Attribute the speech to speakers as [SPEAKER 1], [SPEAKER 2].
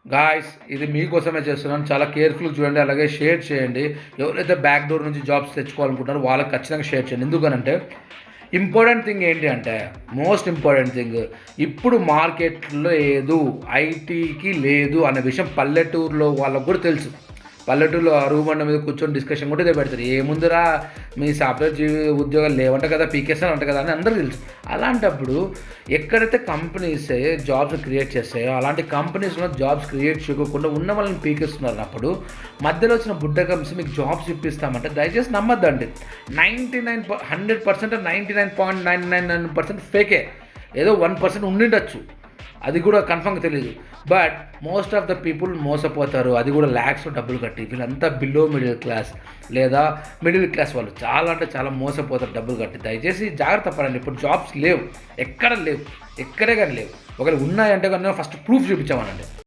[SPEAKER 1] Guys ఇది మీకోసమే చేస్తున్నాను. చాలా కేర్‌ఫుల్‌గా చూడండి. అలాగే షేర్ చేయండి. ఎవరైతే బ్యాక్ డోర్ నుంచి జాబ్స్ తెచ్చుకోవాలనుకుంటున్నారో వాళ్ళకి ఖచ్చితంగా షేర్ చేయండి. ఎందుకనంటే ఇంపార్టెంట్ థింగ్ ఏంటి అంటే మోస్ట్ ఇంపార్టెంట్ థింగ్ ఇప్పుడు మార్కెట్‌లో లేదు. ఐటీకి లేదు అనే విషయం పల్లెటూరులో వాళ్ళకి కూడా తెలుసు. పల్లెటూరులో అరుగు బండ మీద కూర్చొని డిస్కషన్ కూడా ఇదే పెడతారు. ఏముందిరా మీ సాఫ్ట్‌వేర్ ఉద్యోగాలు లేవంట కదా! పీకేస్తారంట కదా! అని అందరికీ తెలుసు. అలాంటప్పుడు ఎక్కడైతే కంపెనీస్ జాబ్స్ క్రియేట్ చేస్తాయో అలాంటి కంపెనీస్‌లో జాబ్స్ క్రియేట్ చేయకోకుండా ఉన్న వాళ్ళని పీకేస్తున్నప్పుడు మధ్యలో వచ్చిన బుడ్డకమ్స్ మీకు జాబ్స్ ఇప్పిస్తామంటే దయచేసి నమ్మొద్దండి. 100% 99.999% ఫేకే. ఏదో 1% ఉండిండొచ్చు. అది కూడా కన్ఫర్మ్‌గా తెలీదు. But most of the people మోసపోతారు. అది కూడా లాక్స్‌లో డబ్బులు కట్టి. వీళ్ళంతా బిలో మిడిల్ క్లాస్ లేదా మిడిల్ క్లాస్ వాళ్ళు. చాలా అంటే చాలా మోసపోతారు డబ్బులు కట్టి. దయచేసి జాగ్రత్త పడండి. ఇప్పుడు జాబ్స్ లేవు. ఎక్కడ లేవు. ఎక్కడే గాని లేవు. ఒకవేళ ఉన్నాయంటే కనుక ఫస్ట్ ప్రూఫ్ చూపించమనండి.